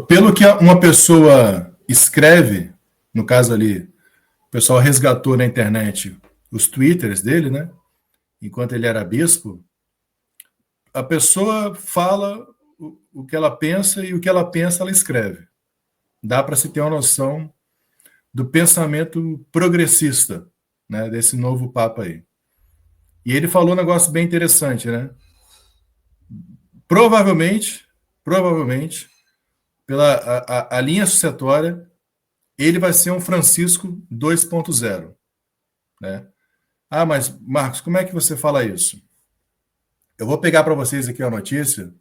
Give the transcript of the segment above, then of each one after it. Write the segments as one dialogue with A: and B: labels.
A: Pelo que uma pessoa escreve, no caso ali, o pessoal resgatou na internet os twitters dele, né? Enquanto ele era bispo, a pessoa fala o que ela pensa e o que ela pensa ela escreve. Dá para se ter uma noção do pensamento progressista, né, desse novo Papa aí. E ele falou um negócio bem interessante, né? Provavelmente, pela a linha sucessória, ele vai ser um Francisco 2.0, né? Ah, mas Marcos, como é que você fala isso? Eu vou pegar para vocês aqui a notícia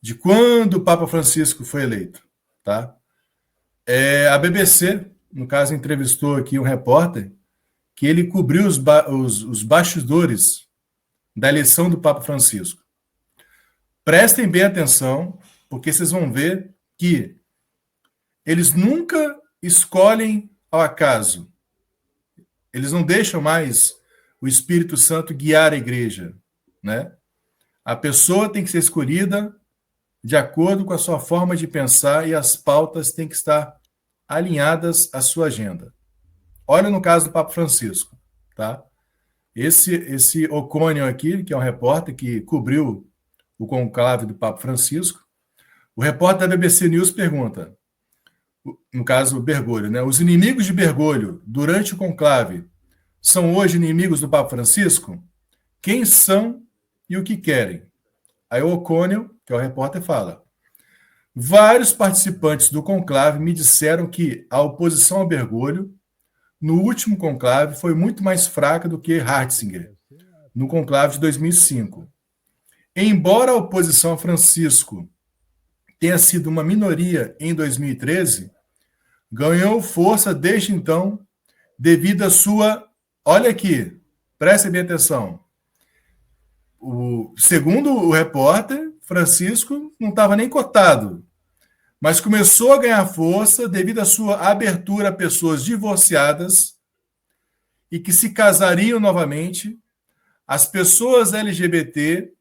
A: de quando o Papa Francisco foi eleito, tá? A BBC, no caso, entrevistou aqui um repórter que ele cobriu os bastidores da eleição do Papa Francisco. Prestem bem atenção, porque vocês vão ver que eles nunca escolhem ao acaso. Eles não deixam mais o Espírito Santo guiar a igreja, né? A pessoa tem que ser escolhida de acordo com a sua forma de pensar e as pautas têm que estar alinhadas à sua agenda. Olha no caso do Papa Francisco, tá? Esse Ocônio aqui, que é um repórter que cobriu o conclave do Papa Francisco, o repórter da BBC News pergunta, no caso Bergoglio, né? Os inimigos de Bergoglio durante o conclave são hoje inimigos do Papa Francisco? Quem são e o que querem? Aí o Ocônio, que é o repórter, fala: vários participantes do conclave me disseram que a oposição ao Bergoglio no último conclave foi muito mais fraca do que Ratzinger, no conclave de 2005. Embora a oposição a Francisco tenha sido uma minoria em 2013, ganhou força desde então devido à sua... Olha aqui, prestem bem atenção. Segundo o repórter, Francisco não estava nem cotado, mas começou a ganhar força devido à sua abertura a pessoas divorciadas e que se casariam novamente, as pessoas LGBT,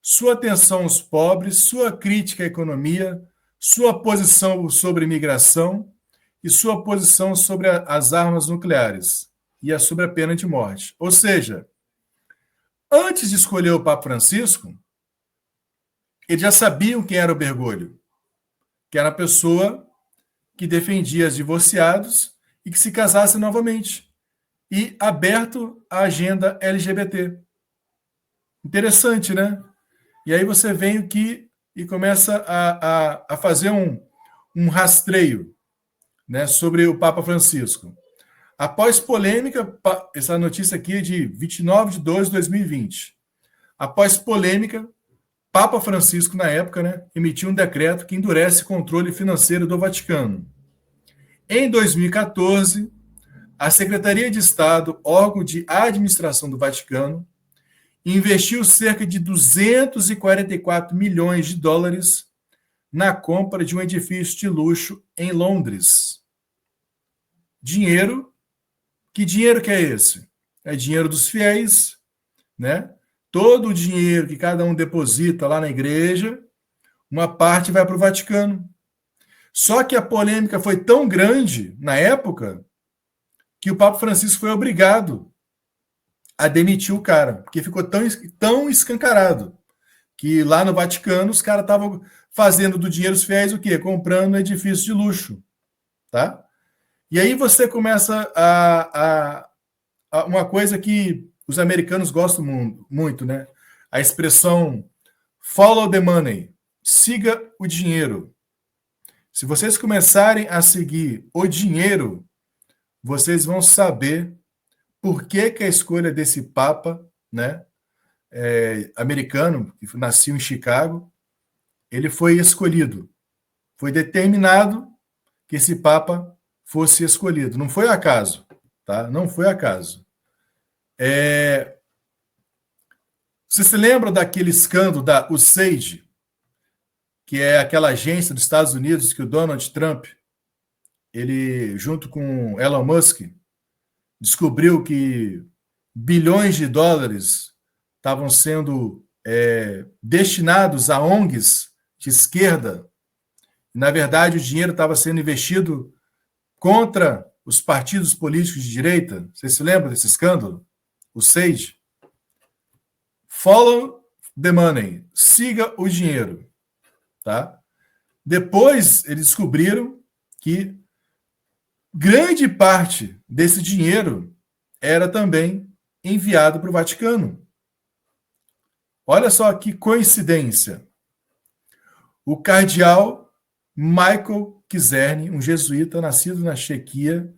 A: sua atenção aos pobres, sua crítica à economia, sua posição sobre imigração e sua posição sobre as armas nucleares e sobre a pena de morte. Ou seja, antes de escolher o Papa Francisco, eles já sabiam quem era o Bergoglio, que era a pessoa que defendia os divorciados e que se casasse novamente, e aberto à agenda LGBT. Interessante, né? E aí você vem aqui e começa a fazer um rastreio, né, sobre o Papa Francisco. Após polêmica, essa notícia aqui é de 29/12/2020. Após polêmica, Papa Francisco, na época, né, emitiu um decreto que endurece o controle financeiro do Vaticano. Em 2014, a Secretaria de Estado, órgão de administração do Vaticano, investiu cerca de 244 milhões de dólares na compra de um edifício de luxo em Londres. Dinheiro. Que dinheiro que é esse? É dinheiro dos fiéis, né? Todo o dinheiro que cada um deposita lá na igreja, uma parte vai para o Vaticano. Só que a polêmica foi tão grande na época que o Papa Francisco foi obrigado a demitir o cara, porque ficou tão escancarado que lá no Vaticano os caras estavam fazendo do dinheiro dos fiéis o quê? Comprando edifício de luxo, tá? E aí você começa uma coisa que os americanos gostam muito, né? A expressão follow the money, siga o dinheiro. Se vocês começarem a seguir o dinheiro, vocês vão saber por que a escolha desse Papa, né, americano, que nasceu em Chicago, ele foi escolhido. Foi determinado que esse Papa fosse escolhido. Não foi acaso, tá? Não foi acaso. Você se lembra daquele escândalo da USAID, que é aquela agência dos Estados Unidos que o Donald Trump, ele, junto com Elon Musk, descobriu que bilhões de dólares estavam sendo destinados a ONGs de esquerda Na verdade, o dinheiro estava sendo investido contra os partidos políticos de direita. Vocês se lembram desse escândalo? O SAGE. Follow the money. Siga o dinheiro. Tá? Depois, eles descobriram que grande parte desse dinheiro era também enviado para o Vaticano. Olha só que coincidência. O cardeal Michael Kizerny, um jesuíta nascido na Chequia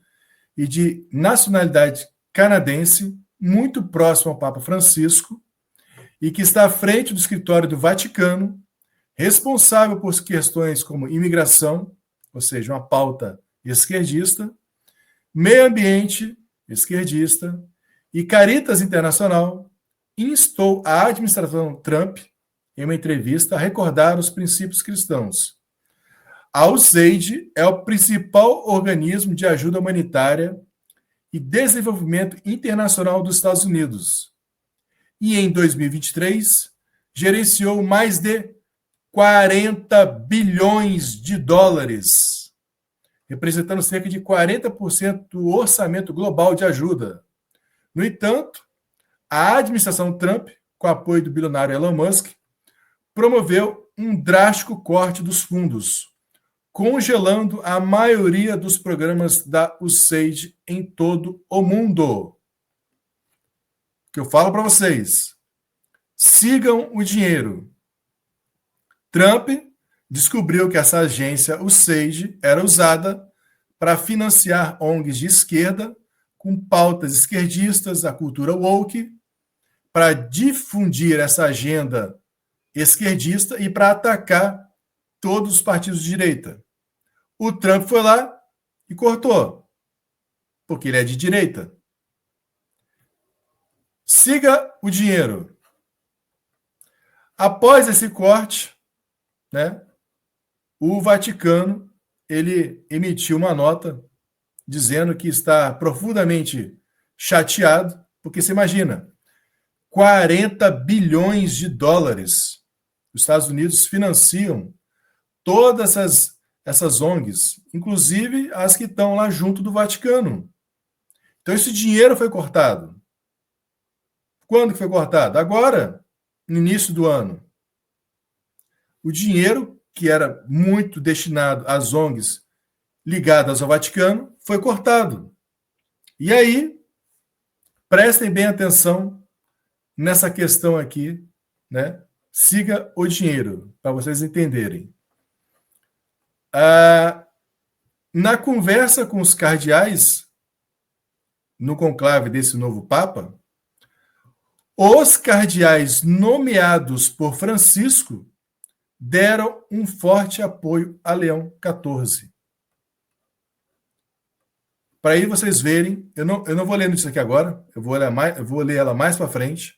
A: e de nacionalidade canadense, muito próximo ao Papa Francisco, e que está à frente do escritório do Vaticano, responsável por questões como imigração, ou seja, uma pauta esquerdista, meio ambiente, esquerdista, e Caritas Internacional, instou a administração Trump, em uma entrevista, a recordar os princípios cristãos. A USAID é o principal organismo de ajuda humanitária e desenvolvimento internacional dos Estados Unidos. E em 2023, gerenciou mais de 40 bilhões de dólares, representando cerca de 40% do orçamento global de ajuda. No entanto, a administração Trump, com apoio do bilionário Elon Musk, promoveu um drástico corte dos fundos, congelando a maioria dos programas da USAID em todo o mundo. O que eu falo para vocês, sigam o dinheiro. Trump descobriu que essa agência, USAID, era usada para financiar ONGs de esquerda com pautas esquerdistas, a cultura woke, para difundir essa agenda esquerdista e para atacar todos os partidos de direita. O Trump foi lá e cortou, porque ele é de direita. Siga o dinheiro. Após esse corte, né, o Vaticano ele emitiu uma nota dizendo que está profundamente chateado, porque você imagina, 40 bilhões de dólares os Estados Unidos financiam todas essas ONGs, inclusive as que estão lá junto do Vaticano. Então, esse dinheiro foi cortado. Quando que foi cortado? Agora, no início do ano. O dinheiro, que era muito destinado às ONGs ligadas ao Vaticano, foi cortado. E aí, prestem bem atenção nessa questão aqui, né? Siga o dinheiro, para vocês entenderem. Na conversa com os cardeais, no conclave desse novo Papa, os cardeais nomeados por Francisco deram um forte apoio a Leão XIV. Para aí vocês verem, eu não vou ler isso aqui agora, eu vou ler ela mais para frente,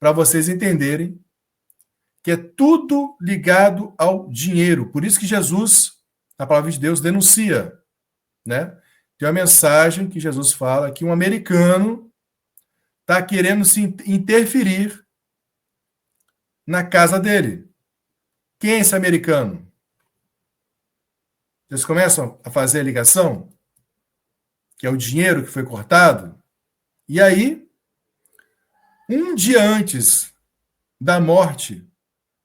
A: para vocês entenderem que é tudo ligado ao dinheiro. Por isso que Jesus, na palavra de Deus, denuncia, né? Tem uma mensagem que Jesus fala que um americano está querendo se interferir na casa dele. Quem é esse americano? Vocês começam a fazer a ligação? Que é o dinheiro que foi cortado? E aí, um dia antes da morte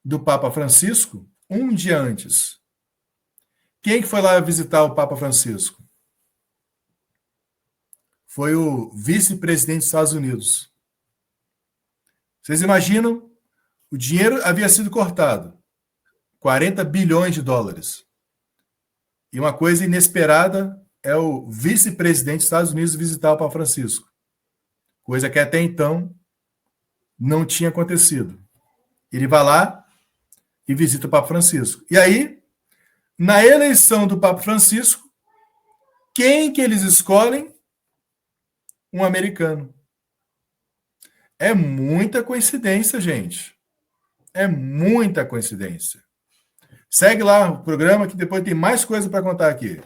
A: do Papa Francisco, um dia antes, quem que foi lá visitar o Papa Francisco? Foi o vice-presidente dos Estados Unidos. Vocês imaginam? O dinheiro havia sido cortado. 40 bilhões de dólares. E uma coisa inesperada é o vice-presidente dos Estados Unidos visitar o Papa Francisco. Coisa que até então não tinha acontecido. Ele vai lá e visita o Papa Francisco. E aí, na eleição do Papa Francisco, quem que eles escolhem? Um americano. É muita coincidência, gente. É muita coincidência. Segue lá o programa que depois tem mais coisa para contar aqui.